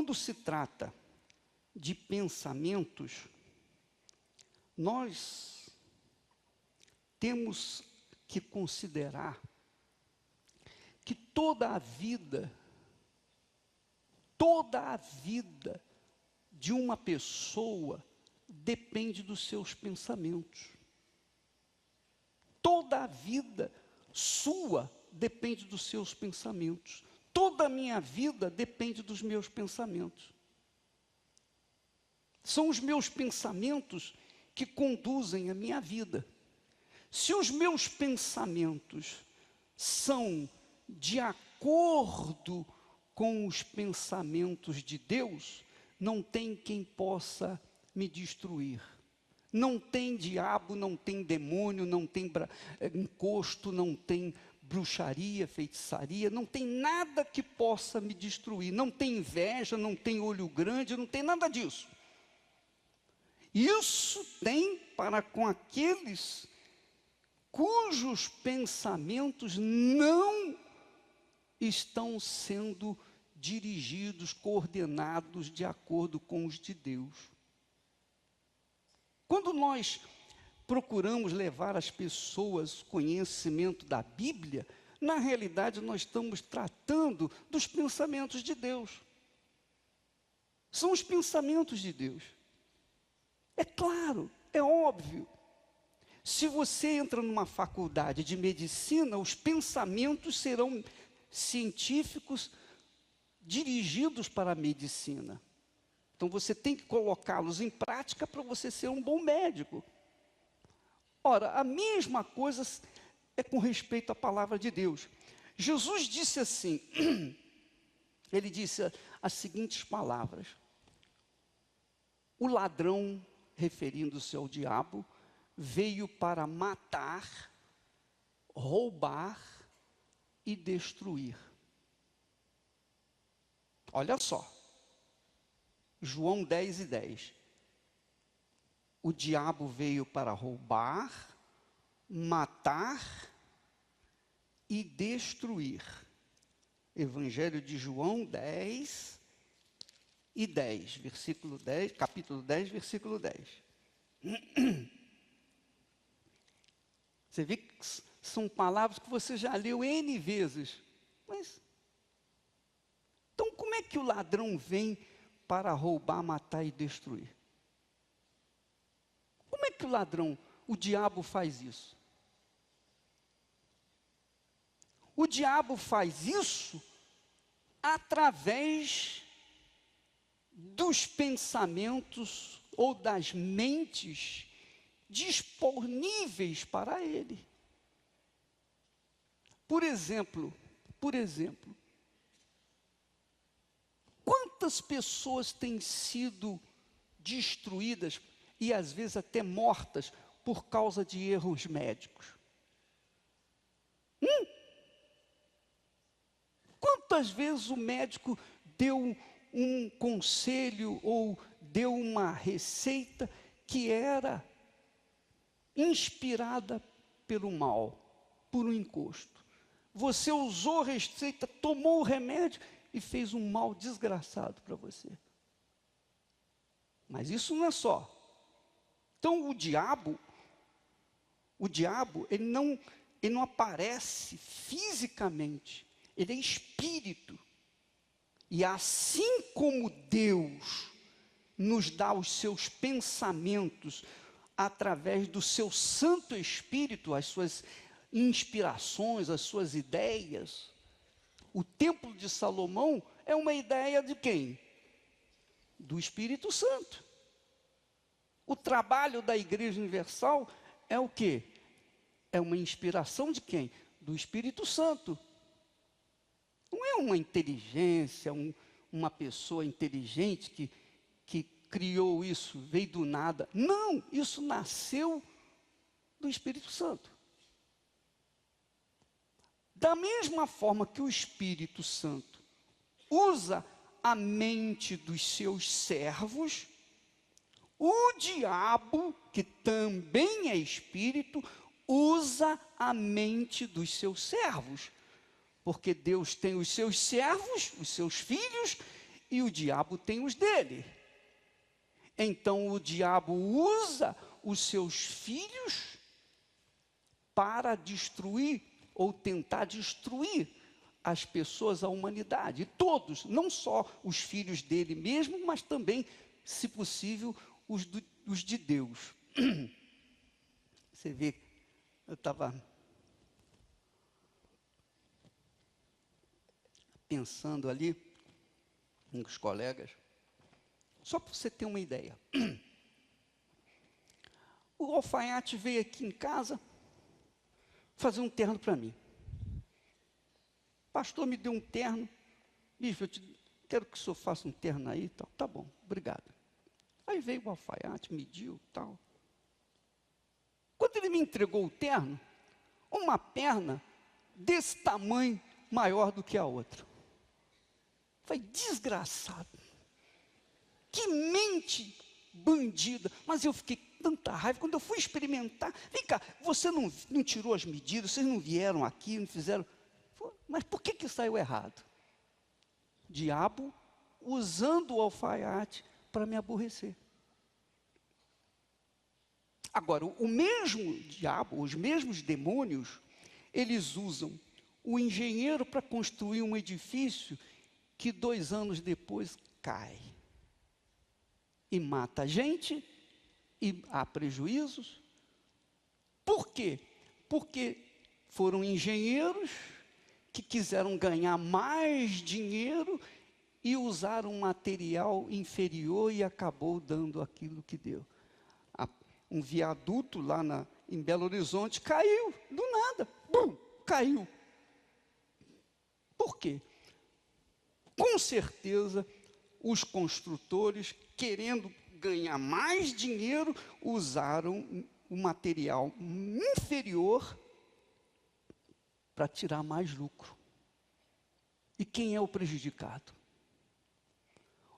Quando se trata de pensamentos, nós temos que considerar que toda a vida de uma pessoa depende dos seus pensamentos. Toda a vida sua depende dos seus pensamentos. Toda a minha vida depende dos meus pensamentos. São os meus pensamentos que conduzem a minha vida. Se os meus pensamentos são de acordo com os pensamentos de Deus, não tem quem possa me destruir. Não tem diabo, não tem demônio, não tem encosto, não tem bruxaria, feitiçaria, não tem nada que possa me destruir. Não tem inveja, não tem olho grande, não tem nada disso. Isso tem para com aqueles cujos pensamentos não estão sendo dirigidos, coordenados de acordo com os de Deus. Quando nós procuramos levar as pessoas conhecimento da Bíblia, na realidade nós estamos tratando dos pensamentos de Deus. São os pensamentos de Deus. É claro, é óbvio. Se você entra numa faculdade de medicina, os pensamentos serão científicos dirigidos para a medicina. Então você tem que colocá-los em prática para você ser um bom médico. Ora, a mesma coisa é com respeito à palavra de Deus. Jesus disse assim, ele disse as seguintes palavras: o ladrão, referindo-se ao diabo, veio para matar, roubar e destruir. Olha só, João 10:10. O diabo veio para roubar, matar e destruir. Evangelho de João 10:10, versículo 10, capítulo 10, versículo 10. Você vê que são palavras que você já leu N vezes. Mas, então como é que o ladrão vem para roubar, matar e destruir? Como é que o diabo faz isso? O diabo faz isso através dos pensamentos ou das mentes disponíveis para ele. Por exemplo, quantas pessoas têm sido destruídas e às vezes até mortas por causa de erros médicos? Quantas vezes o médico deu um conselho ou deu uma receita que era inspirada pelo mal, por um encosto? Você usou a receita, tomou o remédio e fez um mal desgraçado para você. Mas isso não é só. Então o diabo, ele não aparece fisicamente, ele é espírito. E assim como Deus nos dá os seus pensamentos através do seu Santo Espírito, as suas inspirações, as suas ideias, o Templo de Salomão é uma ideia de quem? Do Espírito Santo. O trabalho da Igreja Universal é o quê? É uma inspiração de quem? Do Espírito Santo. Não é uma inteligência, uma pessoa inteligente que criou isso, veio do nada. Não, isso nasceu do Espírito Santo. Da mesma forma que o Espírito Santo usa a mente dos seus servos, o diabo, que também é espírito, usa a mente dos seus servos. Porque Deus tem os seus servos, os seus filhos, e o diabo tem os dele. Então o diabo usa os seus filhos para destruir ou tentar destruir as pessoas, a humanidade. Todos, não só os filhos dele mesmo, mas também, se possível, os de Deus. Você vê, eu estava pensando ali com os colegas, só para você ter uma ideia. O alfaiate veio aqui em casa fazer um terno para mim. O pastor me deu um terno. Bicho, quero que o senhor faça um terno aí e tal. Tá bom, obrigado. Aí veio o alfaiate, mediu e tal. Quando ele me entregou o terno, uma perna desse tamanho maior do que a outra. Foi desgraçado. Que mente bandida. Mas eu fiquei com tanta raiva. Quando eu fui experimentar, vem cá, você não tirou as medidas, vocês não vieram aqui, não fizeram. Mas por que saiu errado? Diabo usando o alfaiate para me aborrecer. Agora, o mesmo diabo, os mesmos demônios, eles usam o engenheiro para construir um edifício que 2 anos depois cai. E mata a gente, e há prejuízos. Por quê? Porque foram engenheiros que quiseram ganhar mais dinheiro e usaram um material inferior e acabou dando aquilo que deu. Um viaduto lá em Belo Horizonte caiu, do nada, bum, caiu. Por quê? Com certeza, os construtores, querendo ganhar mais dinheiro, usaram um material inferior para tirar mais lucro. E quem é o prejudicado?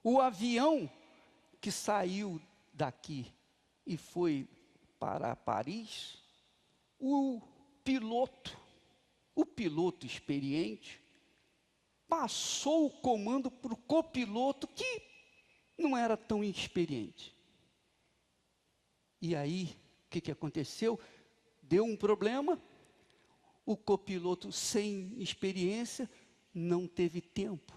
O avião que saiu daqui e foi para Paris, o piloto experiente, passou o comando para o copiloto que não era tão inexperiente. E aí, o que aconteceu? Deu um problema, o copiloto sem experiência não teve tempo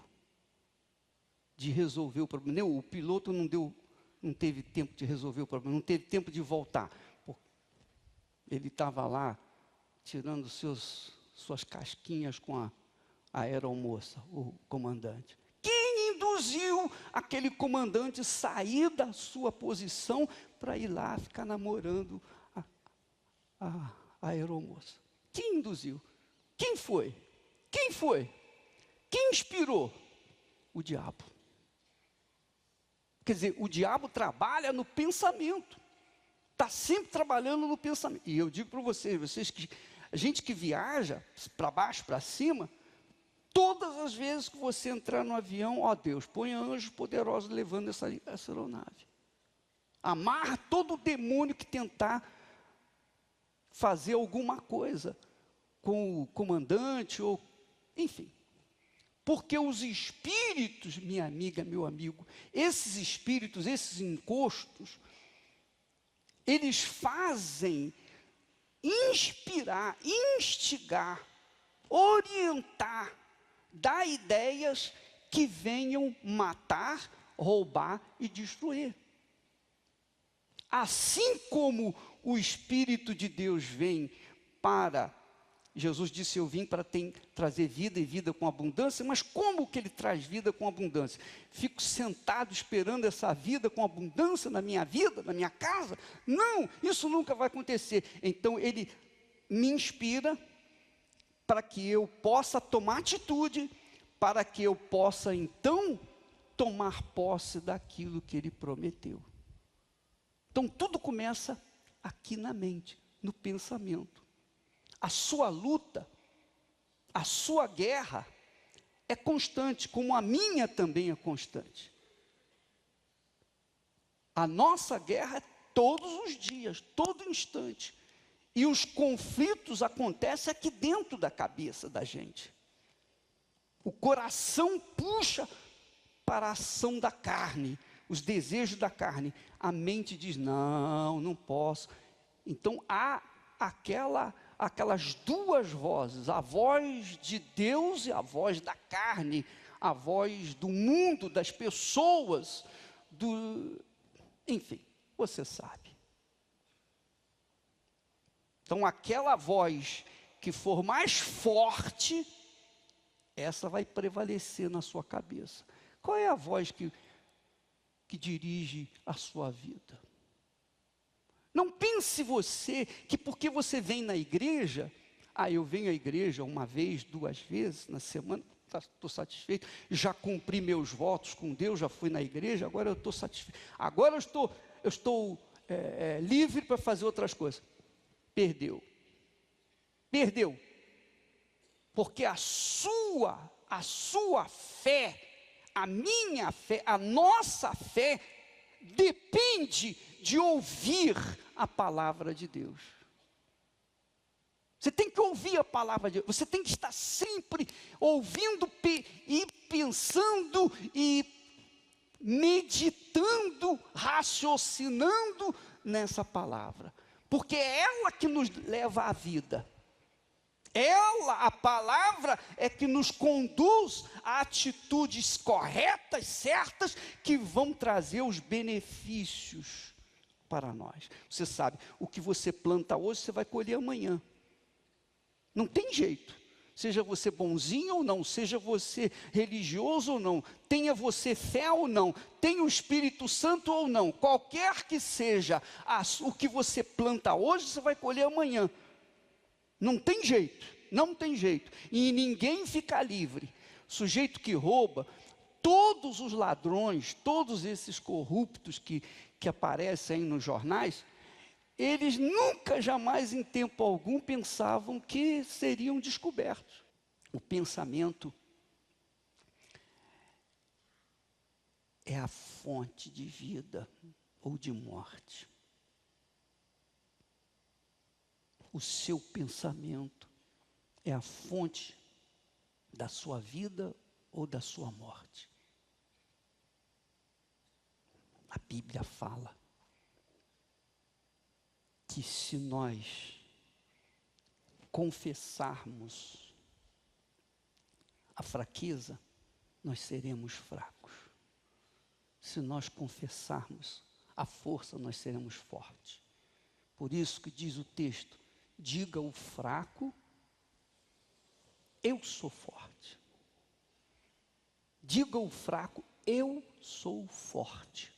de resolver o problema. O piloto não teve tempo de resolver o problema, não teve tempo de voltar. Ele estava lá tirando suas casquinhas com a aeromoça, o comandante. Quem induziu aquele comandante a sair da sua posição para ir lá ficar namorando a aeromoça? Quem induziu? Quem foi? Quem foi? Quem inspirou? O diabo. Quer dizer, o diabo trabalha no pensamento. Está sempre trabalhando no pensamento. E eu digo para vocês que a gente que viaja para baixo, para cima, todas as vezes que você entrar no avião, ó Deus, põe anjos poderosos levando essa aeronave. Amarra todo o demônio que tentar fazer alguma coisa com o comandante, ou enfim. Porque os espíritos, minha amiga, meu amigo, esses espíritos, esses encostos, eles fazem inspirar, instigar, orientar, dar ideias que venham matar, roubar e destruir. Assim como o Espírito de Deus vem para... Jesus disse, eu vim para trazer vida e vida com abundância, mas como que ele traz vida com abundância? Fico sentado esperando essa vida com abundância na minha vida, na minha casa? Não, isso nunca vai acontecer. Então ele me inspira para que eu possa tomar atitude, para que eu possa então tomar posse daquilo que ele prometeu. Então tudo começa aqui na mente, no pensamento. A sua luta, a sua guerra é constante, como a minha também é constante. A nossa guerra é todos os dias, todo instante. E os conflitos acontecem aqui dentro da cabeça da gente. O coração puxa para a ação da carne, os desejos da carne. A mente diz, não, não posso. Então há aquelas duas vozes, a voz de Deus e a voz da carne, a voz do mundo, das pessoas, enfim, você sabe. Então aquela voz que for mais forte, essa vai prevalecer na sua cabeça. Qual é a voz que dirige a sua vida? Não pense você que porque você vem na igreja, eu venho à igreja uma vez, 2 vezes na semana, estou satisfeito, já cumpri meus votos com Deus, já fui na igreja, agora eu estou satisfeito. Agora eu estou livre para fazer outras coisas. Perdeu. Porque a sua fé, a minha fé, a nossa fé, depende de ouvir a palavra de Deus. Você tem que ouvir a palavra de Deus, você tem que estar sempre ouvindo e pensando e meditando, raciocinando nessa palavra, porque é ela que nos leva à vida. A palavra é que nos conduz a atitudes corretas, certas, que vão trazer os benefícios para nós. Você sabe, o que você planta hoje, você vai colher amanhã. Não tem jeito. Seja você bonzinho ou não, seja você religioso ou não, tenha você fé ou não, tenha o Espírito Santo ou não, qualquer que seja o que você planta hoje, você vai colher amanhã. Não tem jeito, não tem jeito. E ninguém fica livre. Sujeito que rouba, todos os ladrões, todos esses corruptos que aparecem aí nos jornais, eles nunca, jamais, em tempo algum, pensavam que seriam descobertos. O pensamento é a fonte de vida ou de morte. O seu pensamento é a fonte da sua vida ou da sua morte. A Bíblia fala que se nós confessarmos a fraqueza, nós seremos fracos. Se nós confessarmos a força, nós seremos fortes. Por isso que diz o texto, diga ao fraco, eu sou forte. Diga ao fraco, eu sou forte.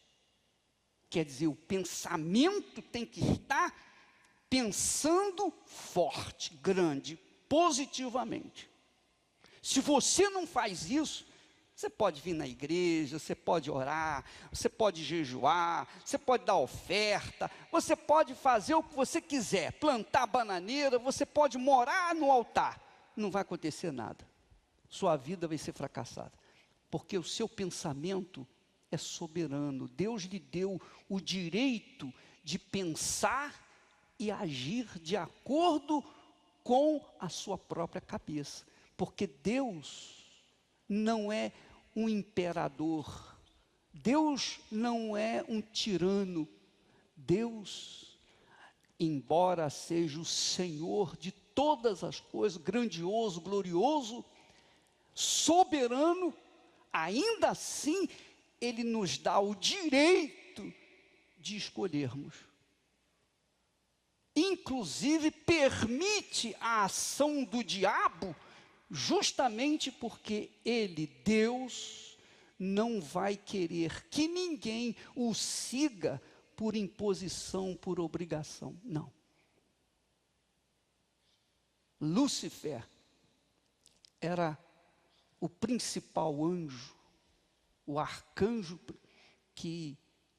Quer dizer, o pensamento tem que estar pensando forte, grande, positivamente. Se você não faz isso, você pode vir na igreja, você pode orar, você pode jejuar, você pode dar oferta, você pode fazer o que você quiser, plantar bananeira, você pode morar no altar, não vai acontecer nada. Sua vida vai ser fracassada, porque o seu pensamento é soberano. Deus lhe deu o direito de pensar e agir de acordo com a sua própria cabeça, porque Deus não é um imperador, Deus não é um tirano. Deus, embora seja o Senhor de todas as coisas, grandioso, glorioso, soberano, ainda assim, Ele nos dá o direito de escolhermos. Inclusive, permite a ação do diabo, justamente porque Ele, Deus, não vai querer que ninguém o siga por imposição, por obrigação. Não. Lúcifer era o principal anjo, o arcanjo que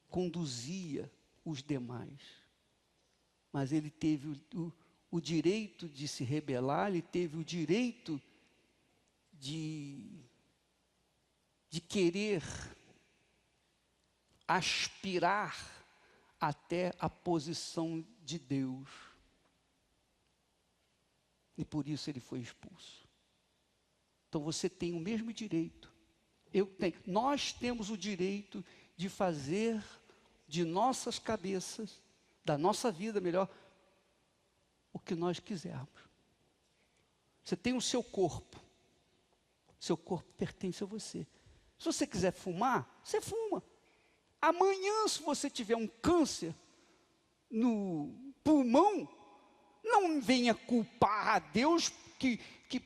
conduzia os demais. Mas ele teve o direito de se rebelar, ele teve o direito de querer aspirar até a posição de Deus. E por isso ele foi expulso. Então você tem o mesmo direito Nós temos o direito de fazer de nossas cabeças, da nossa vida, melhor, o que nós quisermos. Você tem o seu corpo pertence a você. Se você quiser fumar, você fuma. Amanhã, se você tiver um câncer no pulmão, não venha culpar a Deus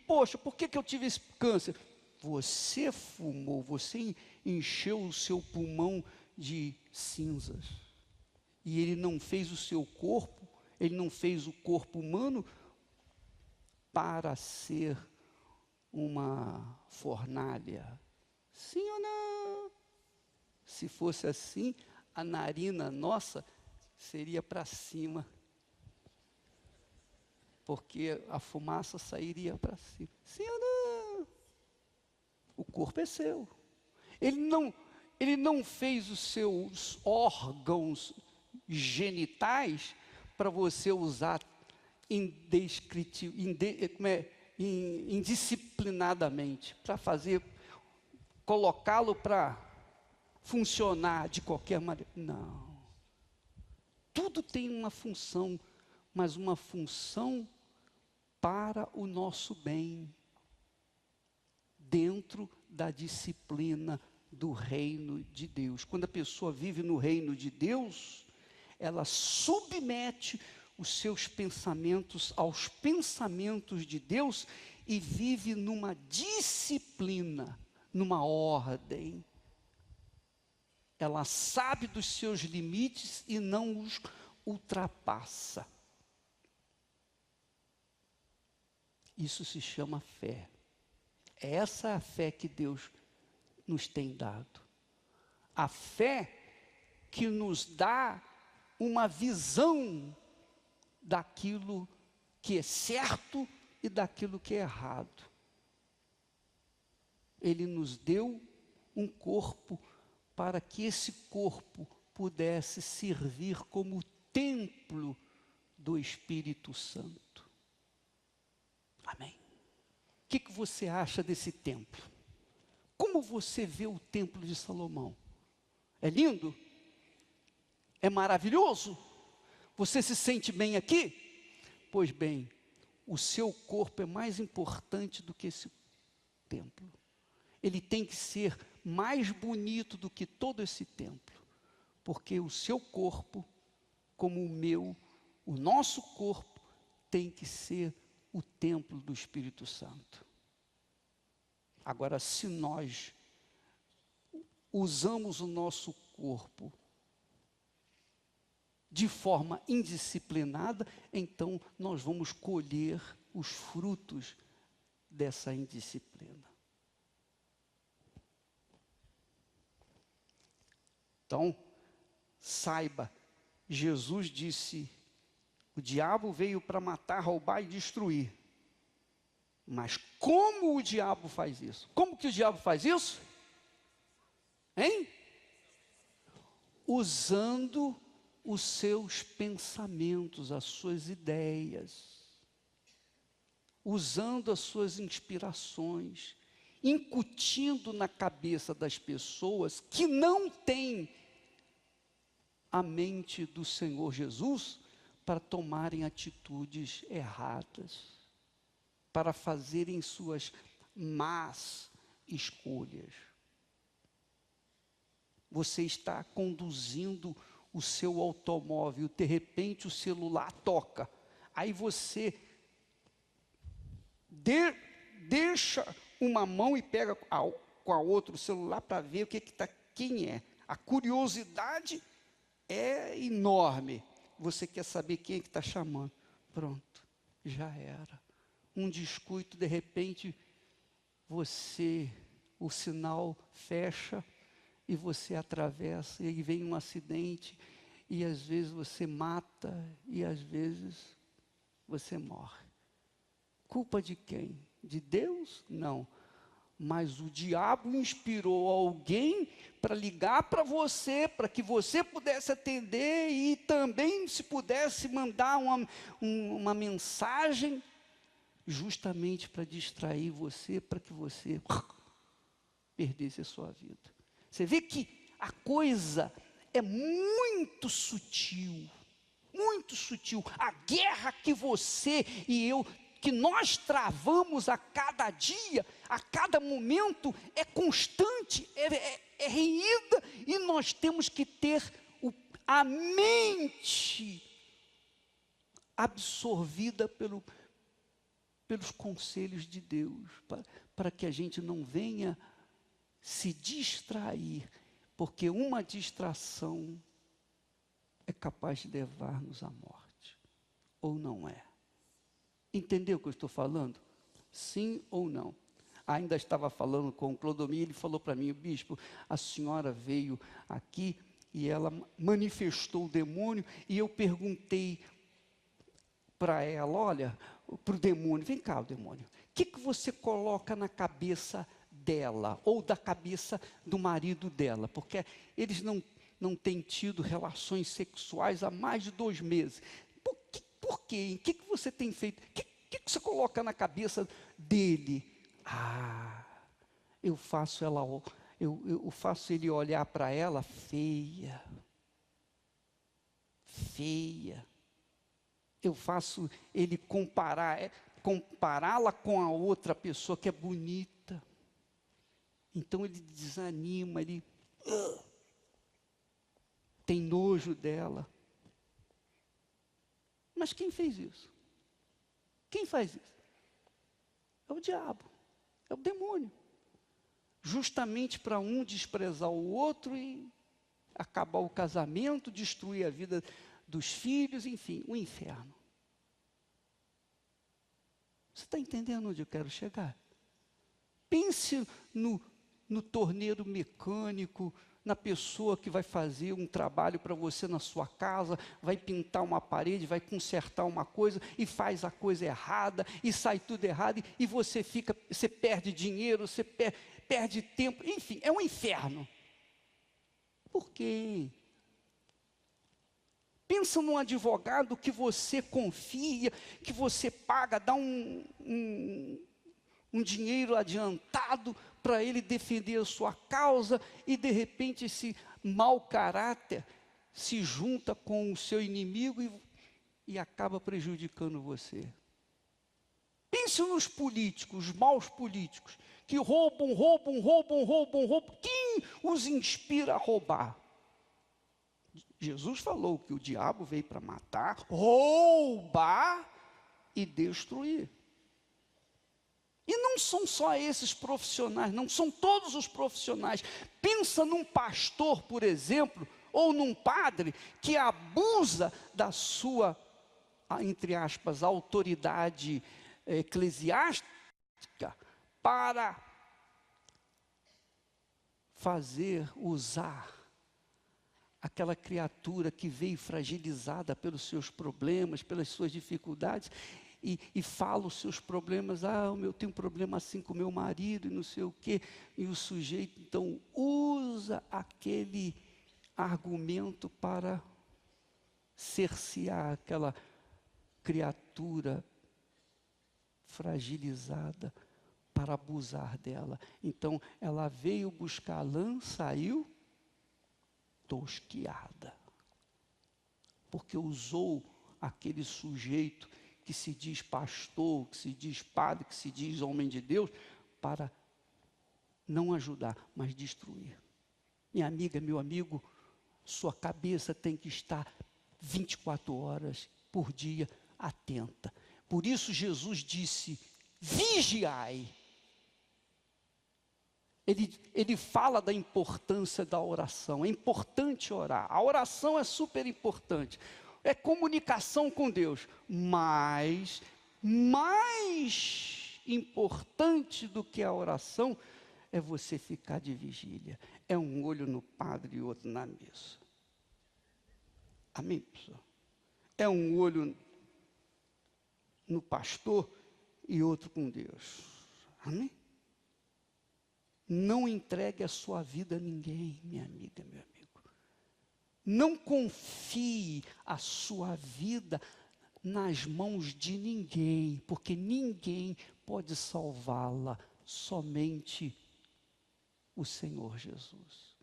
poxa, por que eu tive esse câncer? Você fumou, você encheu o seu pulmão de cinzas. E ele não fez o seu corpo, ele não fez o corpo humano para ser uma fornalha. Sim ou não? Se fosse assim, a narina nossa seria para cima. Porque a fumaça sairia para cima. Sim ou não? O corpo é seu. Ele não fez os seus órgãos genitais para você usar indisciplinadamente, para colocá-lo para funcionar de qualquer maneira. Não. Tudo tem uma função, mas uma função para o nosso bem, dentro da disciplina do reino de Deus. Quando a pessoa vive no reino de Deus, ela submete os seus pensamentos aos pensamentos de Deus e vive numa disciplina, numa ordem. Ela sabe dos seus limites e não os ultrapassa. Isso se chama fé. Essa é a fé que Deus nos tem dado. A fé que nos dá uma visão daquilo que é certo e daquilo que é errado. Ele nos deu um corpo para que esse corpo pudesse servir como templo do Espírito Santo. Amém. O que você acha desse templo? Como você vê o templo de Salomão? É lindo? É maravilhoso? Você se sente bem aqui? Pois bem, o seu corpo é mais importante do que esse templo. Ele tem que ser mais bonito do que todo esse templo, porque o seu corpo, como o meu, o nosso corpo, tem que ser o templo do Espírito Santo. Agora, se nós usamos o nosso corpo de forma indisciplinada, então nós vamos colher os frutos dessa indisciplina. Então, saiba, Jesus disse, o diabo veio para matar, roubar e destruir. Mas como o diabo faz isso? Como que o diabo faz isso? Hein? Usando os seus pensamentos, as suas ideias, usando as suas inspirações, incutindo na cabeça das pessoas que não têm a mente do Senhor Jesus para tomarem atitudes erradas, para fazerem suas más escolhas. Você está conduzindo o seu automóvel, de repente o celular toca, aí você deixa uma mão e pega com a outra o celular para ver o que está, quem é. A curiosidade é enorme. Você quer saber quem é que está chamando. Pronto, já era. Um descuido, de repente, o sinal fecha e você atravessa, e aí vem um acidente, e às vezes você mata, e às vezes você morre. Culpa de quem? De Deus? Não. Mas o diabo inspirou alguém para ligar para você, para que você pudesse atender e também se pudesse mandar uma mensagem, justamente para distrair você, para que você perdesse a sua vida. Você vê que a coisa é muito sutil, muito sutil. A guerra que você e eu, que nós travamos a cada dia, a cada momento, é constante, é renhida, e nós temos que ter a mente absorvida pelos conselhos de Deus, para que a gente não venha se distrair, porque uma distração é capaz de levar-nos à morte, ou não é? Entendeu o que eu estou falando? Sim ou não? Ainda estava falando com o Clodomir, ele falou para mim: bispo, a senhora veio aqui e ela manifestou o demônio, e eu perguntei para ela, olha, para o demônio, vem cá o demônio, o que você coloca na cabeça dela, ou da cabeça do marido dela? Porque eles não têm tido relações sexuais há mais de 2 meses. Por quê? O que você tem feito? O que você coloca na cabeça dele? Eu faço ele olhar para ela feia. Eu faço ele compará-la com a outra pessoa que é bonita. Então ele desanima, ele tem nojo dela. Mas quem fez isso? Quem faz isso? É o diabo, é o demônio. Justamente para um desprezar o outro e acabar o casamento, destruir a vida dos filhos, enfim, o inferno. Você está entendendo onde eu quero chegar? Pense no torneiro mecânico, na pessoa que vai fazer um trabalho para você na sua casa, vai pintar uma parede, vai consertar uma coisa, e faz a coisa errada, e sai tudo errado, e você perde dinheiro, você perde tempo, enfim, é um inferno. Por quê? Pensa num advogado que você confia, que você paga, dá um dinheiro adiantado para ele defender a sua causa, e de repente esse mau caráter se junta com o seu inimigo e acaba prejudicando você. Pense nos políticos, os maus políticos, que roubam. Quem os inspira a roubar? Jesus falou que o diabo veio para matar, roubar e destruir. E não são só esses profissionais, não são todos os profissionais. Pensa num pastor, por exemplo, ou num padre que abusa da sua, entre aspas, autoridade eclesiástica para usar aquela criatura que veio fragilizada pelos seus problemas, pelas suas dificuldades, e fala os seus problemas. Eu tenho um problema assim com meu marido, e não sei o quê, e o sujeito, então, usa aquele argumento para cercear aquela criatura fragilizada, para abusar dela. Então, ela veio buscar lã, saiu tosquiada, porque usou aquele sujeito que se diz pastor, que se diz padre, que se diz homem de Deus, para não ajudar, mas destruir. Minha amiga, meu amigo, sua cabeça tem que estar 24 horas por dia atenta. Por isso Jesus disse: vigiai. Ele fala da importância da oração. É importante orar. A oração é super importante. É comunicação com Deus. Mas mais importante do que a oração é você ficar de vigília. É um olho no padre e outro na missa. Amém, pessoal? É um olho no pastor e outro com Deus. Amém? Não entregue a sua vida a ninguém, minha amiga, meu amigo. Não confie a sua vida nas mãos de ninguém, porque ninguém pode salvá-la, somente o Senhor Jesus.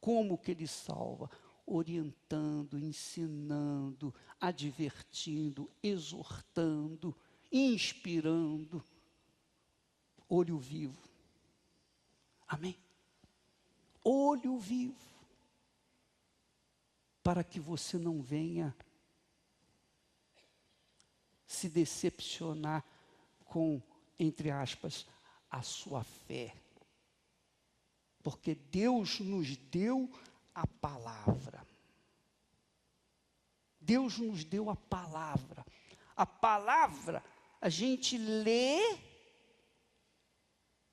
Como que Ele salva? Orientando, ensinando, advertindo, exortando, inspirando. Olho vivo. Amém? Olho vivo. Para que você não venha se decepcionar com, entre aspas, a sua fé. Porque Deus nos deu a palavra. Deus nos deu a palavra. A palavra a gente lê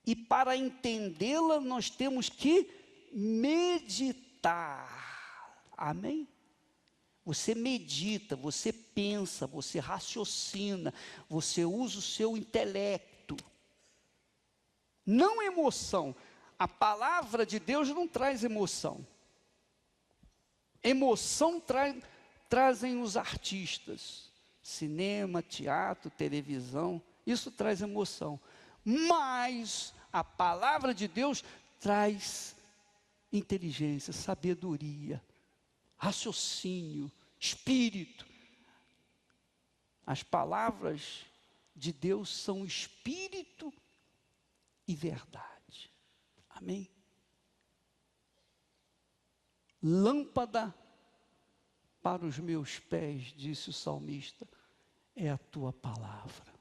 e para entendê-la nós temos que meditar. Amém? Você medita, você pensa, você raciocina, você usa o seu intelecto. Não emoção. A palavra de Deus não traz emoção. Emoção trazem os artistas. Cinema, teatro, televisão, isso traz emoção. Mas a palavra de Deus traz inteligência, sabedoria, raciocínio, espírito. As palavras de Deus são espírito e verdade. Amém? Lâmpada para os meus pés, disse o salmista, é a tua palavra.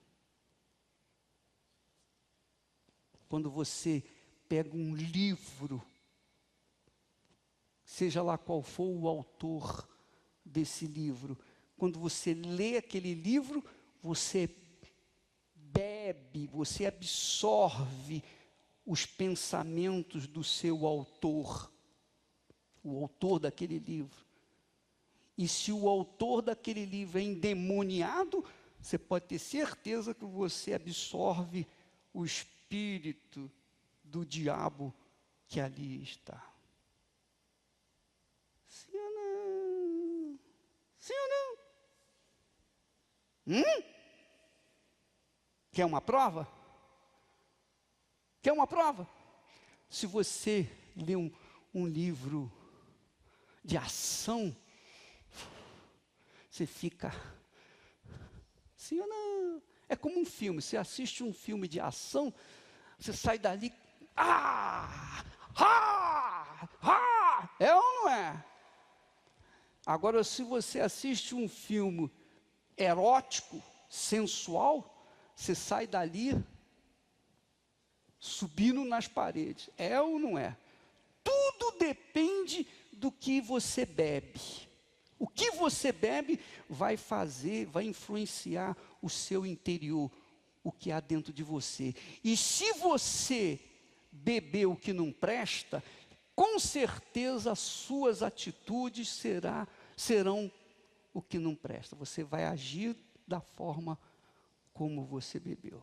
Quando você pega um livro, seja lá qual for o autor desse livro, quando você lê aquele livro, você bebe, você absorve os pensamentos do seu autor, o autor daquele livro. E se o autor daquele livro é endemoniado, você pode ter certeza que você absorve o espírito do diabo que ali está. Sim ou não? Sim ou não? Quer uma prova? Quer uma prova? Se você lê um livro de ação, você fica, sim ou não? É como um filme, você assiste um filme de ação, você sai dali, é ou não é? Agora, se você assiste um filme erótico, sensual, você sai dali subindo nas paredes, é ou não é? Tudo depende do que você bebe. O que você bebe vai fazer, vai influenciar o seu interior, o que há dentro de você. E se você beber o que não presta, com certeza as suas atitudes serão o que não presta. Você vai agir da forma como você bebeu.